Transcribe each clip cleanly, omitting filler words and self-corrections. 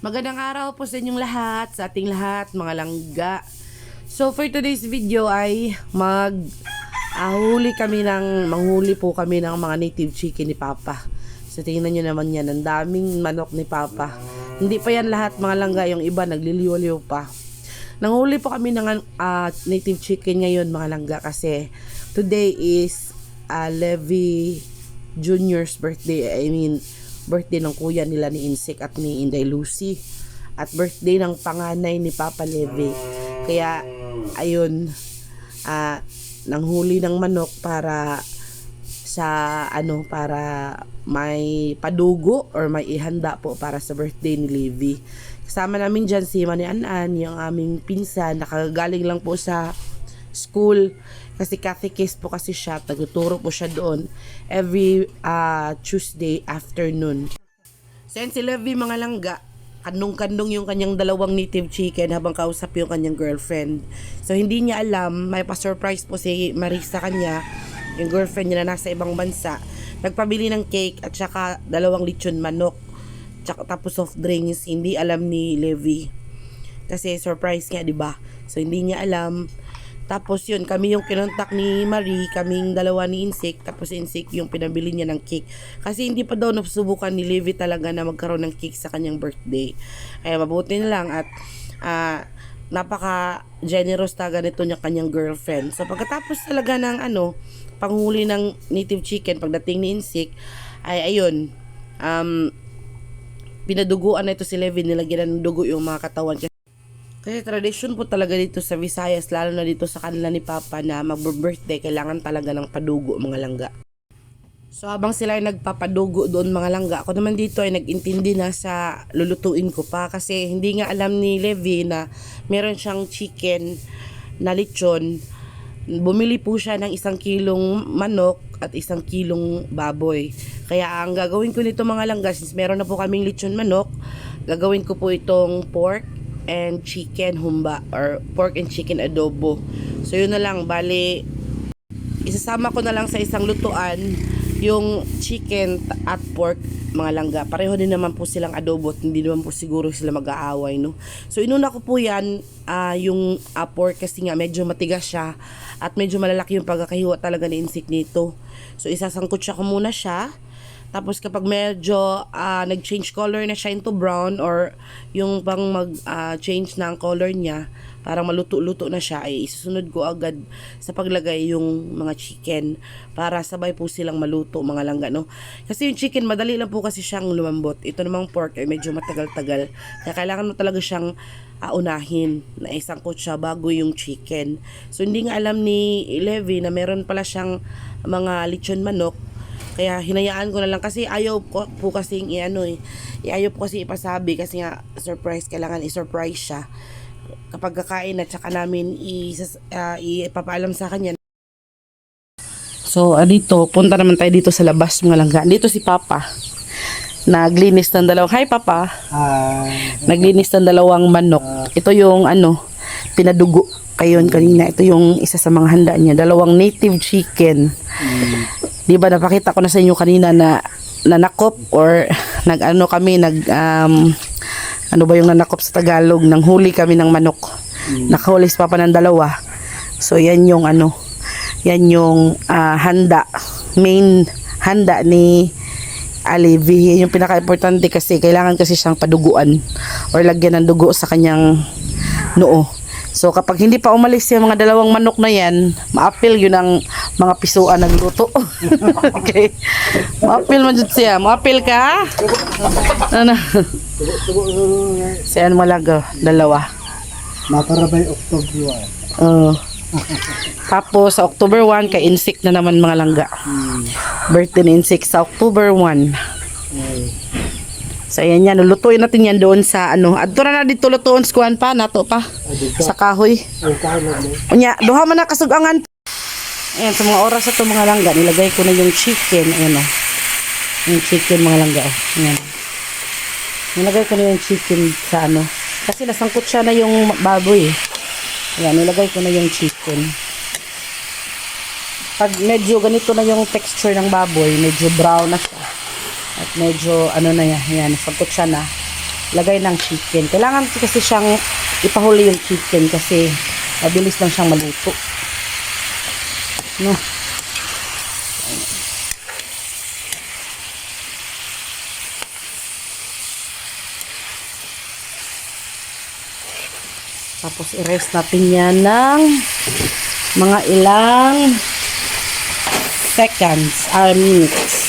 Magandang araw po sa inyong lahat, sa ating lahat, mga langga. So for today's video ay manghuli po kami ng mga native chicken ni Papa. So tingnan nyo naman yan, ang daming manok ni Papa. Hindi pa yan lahat mga langga, yung iba nagliliwaliw pa. Nanghuli po kami ng native chicken ngayon mga langga kasi today is Levi Junior's birthday. Birthday ng kuya nila ni Insik at ni Inday Lucy at birthday ng panganay ni Papa Levi. Kaya ayun, nanghuli ng manok para may padugo or may ihanda po para sa birthday ni Levi. Kasama namin dyan si Mani Anan, yung aming pinsan, nakagaling lang po sa school kasi catechist po kasi siya, tagtuturo po siya doon every Tuesday afternoon. So yan si Levi mga langga, kandong-kandong yung kanyang dalawang native chicken habang kausap yung kanyang girlfriend. So hindi niya alam, may pa-surprise po si Marisa kanya, yung girlfriend niya na nasa ibang bansa. Nagpabili ng cake at saka dalawang lechon manok, tsaka tapos soft drinks. Hindi alam ni Levi kasi surprise nga, di ba? So hindi niya alam. Tapos yun, kami yung kinontak ni Marie, kaming dalawa ni Insik, tapos Insik yung pinabili niya ng cake. Kasi hindi pa daw nasubukan ni Levi talaga na magkaroon ng cake sa kanyang birthday. Kaya mabuti na lang at napaka-generous talaga nito niya kanyang girlfriend. So pagkatapos talaga ng panghuli ng native chicken, pagdating ni Insik, ay ayun, pinaduguan na ito si Levi, nilagyan ng dugo yung mga katawan. Kasi tradisyon po talaga dito sa Visayas, lalo na dito sa kanila ni Papa na mag-birthday, kailangan talaga ng padugo mga langga. So habang sila ay nagpapadugo doon mga langga, ako naman dito ay nag-intindi na sa lulutuin ko pa kasi hindi nga alam ni Levi na meron siyang chicken na lechon. Bumili po siya ng 1 kilong manok at 1 kilong baboy. Kaya ang gagawin ko nito mga langga, since meron na po kaming lechon manok, gagawin ko po itong pork and chicken humba or pork and chicken adobo. So yun na lang, bali isasama ko na lang sa isang lutuan yung chicken at pork mga langga. Pareho din naman po silang adobo at hindi naman po siguro sila mag-aaway, no? So inuna ko po yan, yung pork kasi nga medyo matigas siya at medyo malalaki yung pagkakahiwa talaga ni Insik nito. So isasangkot siya ko muna siya. Tapos kapag medyo nag-change color na siya into brown or yung pang mag-change na ang color niya, parang maluto-luto na siya, ay isusunod ko agad sa paglagay yung mga chicken para sabay po silang maluto mga langga, no? Kasi yung chicken, madali lang po kasi siyang lumambot. Ito namang pork ay medyo matagal-tagal. Kaya kailangan mo talaga siyang unahin na isangkot siya bago yung chicken. So hindi nga alam ni Levi na meron pala siyang mga lechon manok. Kaya hinayaan ko na lang kasi ayaw po kasing ayaw po kasi ipasabi kasi nga surprise, kailangan i-surprise siya kapag kakain at saka namin ipapaalam sa kanya. So dito, punta naman tayo dito sa labas mga langga. Dito si Papa naglinis ng Hi Papa. Naglinis ng dalawang manok. Ito yung pinadugo kayon kanina. Ito yung isa sa mga handa niya, dalawang native chicken. Di ba napakita ko na sa inyo kanina na nanakop or ano ba yung nanakop sa Tagalog, nang huli kami ng manok. Nakahuli si Papa ng 2. So yan yung handa, main handa ni Levi. Yan yung pinaka-importante kasi kailangan kasi siyang paduguan or lagyan ng dugo sa kanyang noo. So kapag hindi pa umalis yung mga dalawang manok na yan, ma-appeal yun ang mga pisuan ng luto. Okay. Ma-appeal man dyan siya. Ma-appeal ka? Ano? Siyan malaga, 2. Matarabay October 1. Tapos sa October 1, kay Insik na naman mga langga. Birthday ni Insik sa October 1. So ayan yan, lulutuin natin yan doon sa adto na dito lutuon sa kuan pa nato pa sa kahoy. Unya, duha man na kasugangan. Ayan, sa mga oras ito mga langga, nilagay ko na yung chicken. Ayan yung chicken mga langga. Ayan. Nilagay ko na yung chicken sa kasi nasangkot siya na yung baboy. Ayan, nilagay ko na yung chicken. Pag medyo ganito na yung texture ng baboy, medyo brown na siya. At medyo na yan, nasangkot siya na. lagay ng chicken. Kailangan kasi siyang ipahuli yung chicken kasi mabilis lang siyang maluto. No. Tapos i-rest natin yan ng mga ilang seconds or minutes.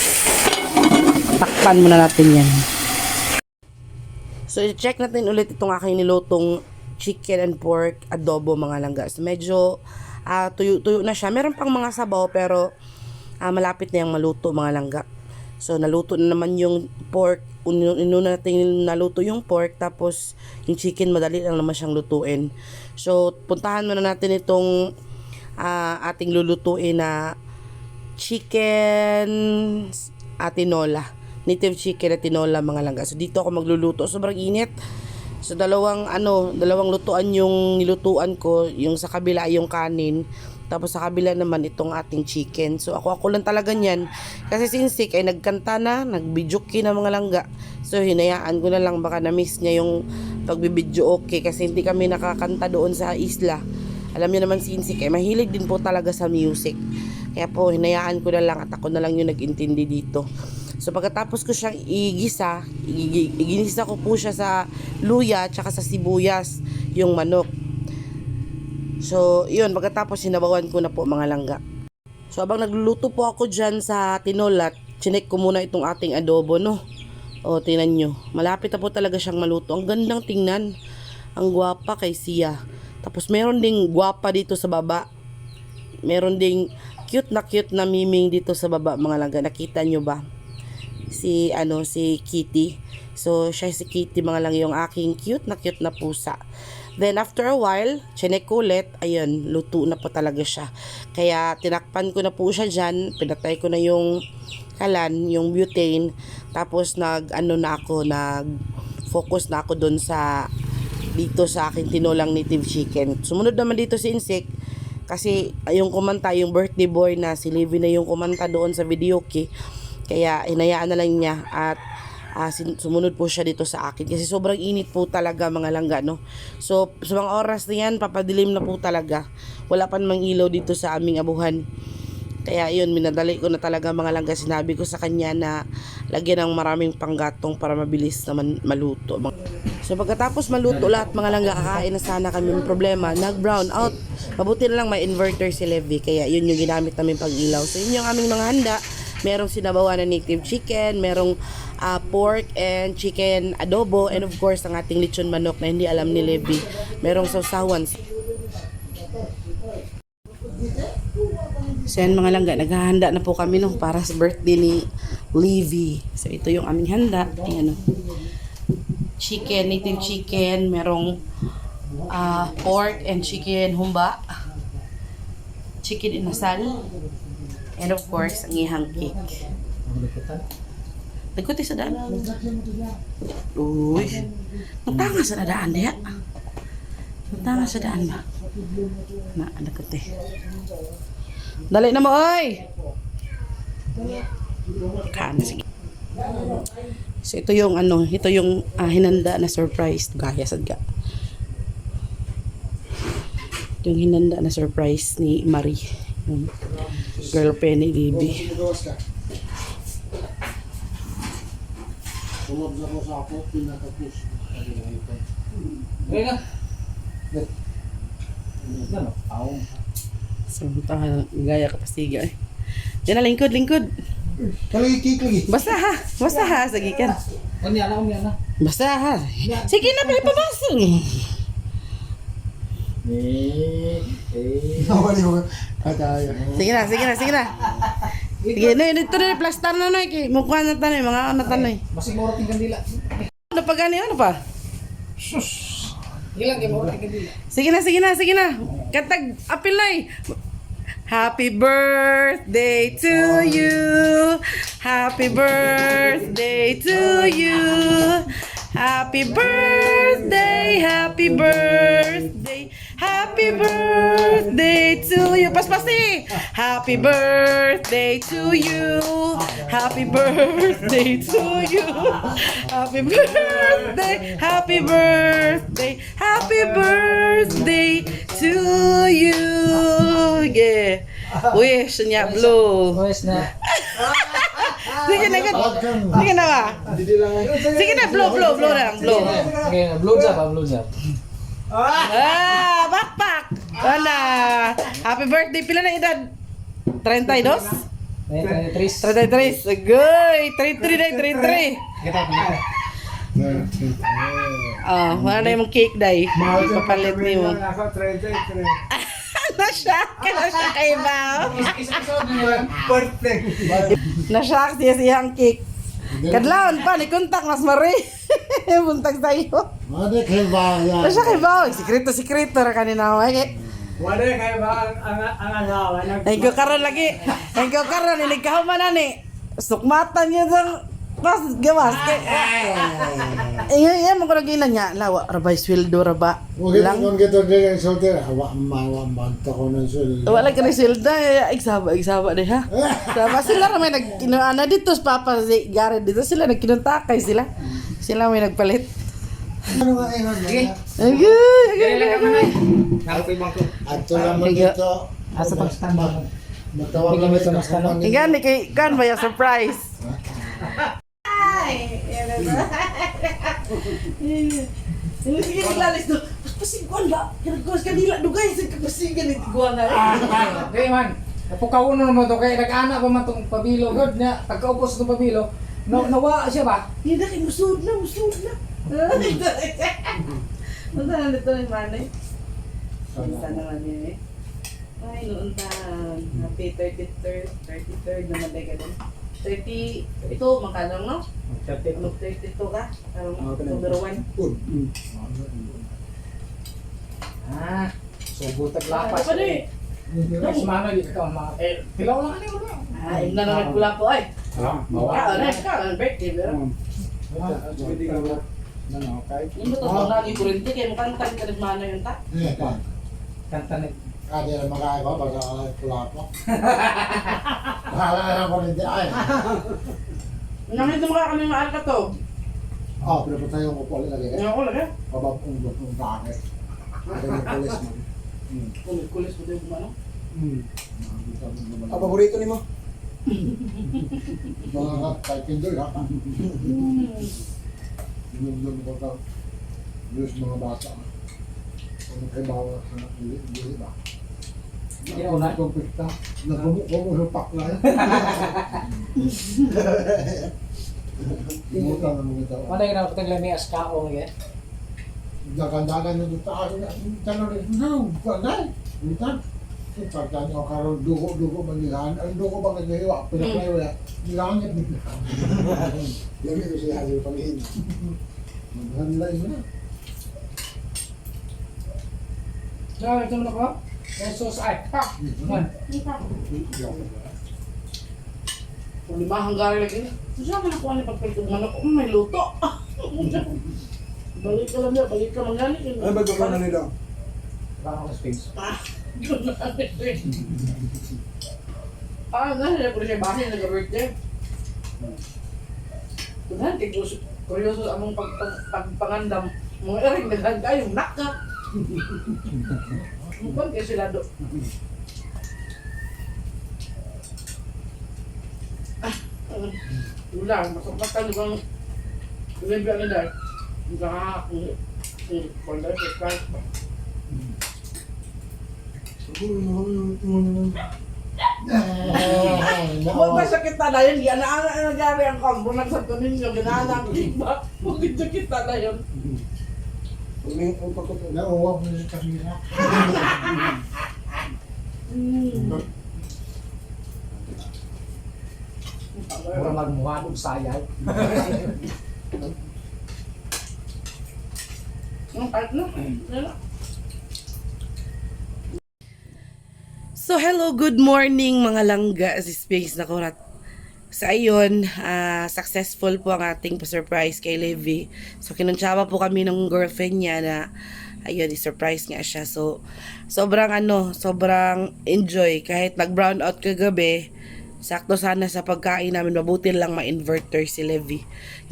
Takpan muna natin yan. So, i-check natin ulit itong aking nilutong chicken and pork adobo mga langga. So, medyo tuyo-tuyo na siya. Meron pang mga sabaw pero malapit na yung maluto mga langga. So, naluto na naman yung pork. Inuna natin naluto yung pork. Tapos, yung chicken madali lang naman siyang lutuin. So, puntahan muna natin itong ating lulutuin na chicken tinola. Native chicken at tinola mga langga. So dito ako magluluto. Sobrang init. So dalawang lutuan yung nilutuan ko. Yung sa kabila yung kanin. Tapos sa kabila naman itong ating chicken. So ako lang talaga niyan. Kasi si Insik ay nagkanta na, nagbidyuki na mga langga. So hinayaan ko na lang, baka na-miss niya yung pagbibidyo okay. Kasi hindi kami nakakanta doon sa isla. Alam niyo naman si Insik ay mahilig din po talaga sa music. Kaya po hinayaan ko na lang at ako na lang yung nag-intindi dito. So pagkatapos ko siyang iginisa ko po siya sa luya at sa sibuyas yung manok. So yun, pagkatapos sinabawan ko na po mga langga. So habang nagluluto po ako dyan sa tinola, chinek ko muna itong ating adobo, no. O tingnan nyo, malapit na po talaga siyang maluto. Ang gandang tingnan, ang gwapa kay Sia. Tapos meron ding gwapa dito sa baba. Meron ding cute na miming dito sa baba mga langga. Nakita nyo ba? Si Kitty. So siya si Kitty mga lang yung aking cute na pusa. Then after a while, chinek ko ulit, ayun, luto na po talaga siya. Kaya tinakpan ko na po siya dyan, pinatay ko na yung kalan, yung butane, tapos nag-focus na ako doon dito sa aking tinolang native chicken. Sumunod naman dito si Insik, kasi yung kumanta, yung birthday boy na si Livy na yung kumanta doon sa video key. Kaya hinayaan na lang niya at sumunod po siya dito sa akin kasi sobrang init po talaga mga langga, no. So sa mga oras na yan, papadilim na po talaga. Wala pa namang ilaw dito sa aming abuhan. Kaya yun, minadali ko na talaga mga langga. Sinabi ko sa kanya na lagyan ng maraming panggatong para mabilis naman maluto. So pagkatapos maluto lahat mga langga, kakain na sana kami. May problema, nag-brown out. Mabuti na lang may inverter si Levi, kaya yun yung ginamit namin pag ilaw. So yun yung aming mga handa. Merong sinabawan na native chicken, merong pork and chicken adobo, and of course ang ating lechon manok na hindi alam ni Levi. Merong sausawan. So yan mga langga, naghahanda na po kami para sa birthday ni Levi. So ito yung aming handa. Ayan, chicken, native chicken, merong pork and chicken humba, chicken inasal, and of course, ang ihang cake. Nagkuti sa daan. Uy. Nagtanga sa daan diya. Nagtanga sa daan ba? Nagkuti. Dali na mo, oy! Kana, sige. So, ito yung hinanda na surprise. Gaya sad ka. Yung hinanda na surprise ni Marie. Yung girlfriend ni Bibi. So, gaya ka pasiga eh. Diyan na, lingkod. Lagi. Basta ha. Sige ka. Basta ha. Sige na, palipabasing eh. Sige na. Sige na, ito na plastar na no, mukha na tanay, mga ano tanay. Masig mo rating kandila. Ano pa gani, ano pa? Sus. Ilang mo rating kandila. Sige na. Katag apil na eh. Happy birthday to you. Happy birthday to you. Happy birthday. Happy Happy birthday to you. Paspasi. Happy birthday to you. Happy birthday to you. Happy birthday. Happy birthday. Happy birthday to you. Yeah. Wish niya blow. Wes na. Sige na good. Sige na ba? Sige na blow na lang blow. Okay, blow job. Backpack. Wala. Happy birthday. Pila na edad? 32? 33. Agoy. 33 na 33. Wala na yung cake day. Papalit ni mo. Ako, 33. Na-shock kay Bao. Perfect. Na-shock siya ang cake. Kadlaon pa, ni kontak mas mari. Buntag sa'yo. Ada kay bayan. Na-shock kay Bao. Sikreto ra kanina. Wala kayo ba ang asawa? Thank you karon lagi. Thank you karon. Inigkahuman na ni. Sukmatan niya sa pas gawas. Iya mo ko lagi na niya. Lawa, rabay sweldo ra ba? Mungkin Lang. kung gitu dia yang solter, awak mawa mantap konon sul. Wala ka ni swelda. Igsaba deh ha. Sama sila ra may nagkinuana dito sa Papa si Jared dito sila nagkinuntakay sila. Sila may nagpalit. Ano nga ingon niya? Agay. Ato naman dito. Asa pag standby. Matawag Bigyan mo kami ito ng stand. Igan ni kay kan ba yung surprise? Sige naglalis do. Pasiguan ba? Kinagos kanila dugay sa kapasigan ni tiguan na. Okay man. Napukaw na naman ito kaya nag-ana pa man itong pabilo. God na, pagkaupos itong pabilo, nawa siya ba? Hindi na musud na. Ano na nito ni Manay? Isa naman yun eh. Ay, noon tan. Happy 33rd naman tayo ka din. 32, magkano no? 32 ka? Number 1. Ah, so butag lapas. Ano eh? Mas mana di ka mga tilaw lang ano ba? Ay, na naman pula po ay. Bawa. Ang birthday, pero. Yung ba ito lagi kurente kaya mukhang kan ka nagmana yun ta? Iya kan. Kanta na. Ada yang makai apa pada alai pulapa. Alai yang konon dia ay. Nakita mo ka kami maal ka to. Oh, berapa tayo mo poli lagi kan? Ngayon ko lang eh. Babak ung takit. Ada yang polis man. Kulis mo tayo kung ano. Ang paborito ni mo? Mga kay Kindle ha. Yung ko ta. Yung mga bata. Ano kay bawa sa dili ba? Hindi ko na. Kung pista, nagumuk ko sa pakla. Imutan na mga tao. Mana yung napatag lang may askao ngayon? Dagan-dagan na dito ako na tanong rin, no, bagay. Imutan. Pagkanya ko karon dugo manilahan. Ang dugo bang naghiwa? Pinaklayo ya. Nilangit nito. Yan ito siya hasil panghin. Maghanlay mo na. So, ito na ko. Jesus ay. Ha! Man. Kung limahang gari lagi. Siya ka nakuha ni pagpalitog manok. May luto. Balik ka lang niya. Balik ka mangani. Ano ba gawin na nila? Baka ko space. Nasa po siya bahay nag-birthday. Kunahan, kuryoso sa among pagpangandam. Mga ering naghan kayo, naka. Mukhang kayo sila do. Wala, masakmatan di bang Olivia ni Dar. Wala, subscribe. Huwag ba sa kita na yun? Yan na nangyari ang combo. Nagsanto ninyo, ginahanap iba. Huwag sa kita na yun. Nauwag mo sa kasira. Mura magmuha ng sayay. Ang part na. So hello, good morning mga langga. Si Space na kurat. So ayun, successful po ang ating pa-surprise kay Levi. So kinuntsaba po kami ng girlfriend niya na ayun, i-surprise nga siya. So sobrang sobrang enjoy kahit nag-brown out kagabi. Sakto sana sa pagkain namin, mabuti lang ma-inverter si Levi.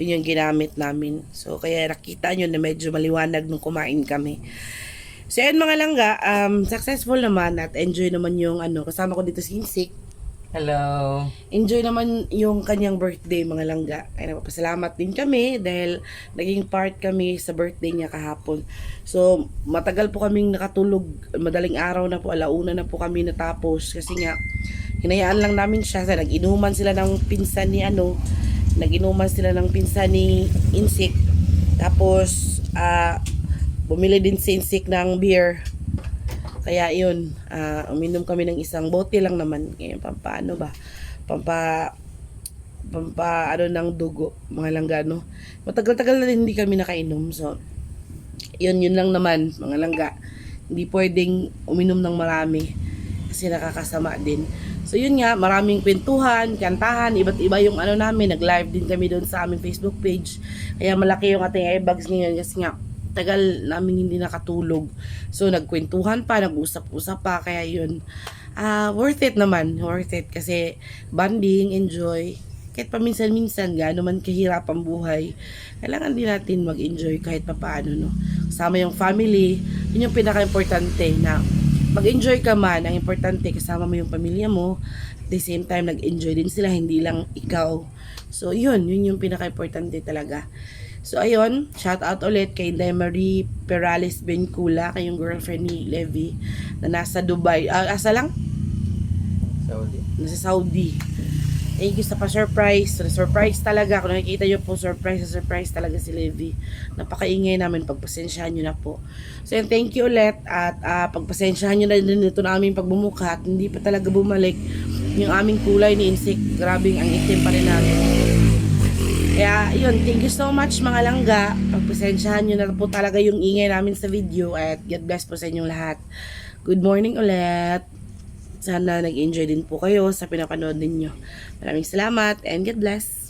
Yun yung ginamit namin. So kaya nakita nyo na medyo maliwanag nung kumain kami. So ayun mga langga, successful naman at enjoy naman yung kasama ko dito si Insik. Hello. Enjoy naman yung kanyang birthday mga langga. Ay napapasalamat din kami dahil naging part kami sa birthday niya kahapon. So matagal po kaming nakatulog, madaling araw na po, alauna na po kami natapos kasi nga hinayaan lang namin siya. Sa nag-inuman sila ng pinsan ni Insik. Tapos bumili din si Insik ng beer. Kaya yun, uminom kami ng isang bote lang naman. Ngayon, pampa ng dugo, mga langgano. Matagal-tagal na din hindi kami nakainom. So, yun lang naman, mga langga. Hindi pwedeng uminom ng marami kasi nakakasama din. So, yun nga, maraming kwentuhan, kantahan, iba't iba yung namin. Nag-live din kami doon sa aming Facebook page. Kaya malaki yung ating earbags ngayon kasi nga, tagal namin hindi nakatulog. So, nagkwentuhan pa, nag-usap-usap pa. Kaya yun, worth it naman. Worth it. Kasi, bonding, enjoy. Kahit paminsan-minsan, gaano man kahirap ang buhay, kailangan din natin mag-enjoy kahit papaano, no? Kasama yung family, yun yung pinaka-importante na mag-enjoy ka man. Ang importante, kasama mo yung pamilya mo. At the same time, nag-enjoy din sila, hindi lang ikaw. So, yun yung pinaka-importante talaga. So, ayun, shout out ulit kay Inday Marie Perales Bencula, kayong girlfriend ni Levi, na nasa Dubai. Asa lang? Saudi. Nasa Saudi. Thank you sa pa-surprise. Surprise talaga. Kung nakikita nyo po, surprise talaga si Levi. Napakaingay namin. Pagpasensyahan nyo na po. So, yun, thank you ulit. At pagpasensyahan nyo na din ito na aming pagbumukat. Hindi pa talaga bumalik yung aming kulay ni Insik. Grabing ang itim pa rin namin. Kaya, yun, thank you so much mga langga. Pagpasensyahan nyo na po talaga yung ingay namin sa video at God bless po sa inyong lahat. Good morning ulit. Sana nag-enjoy din po kayo sa pinapanood ninyo. Maraming salamat and God bless.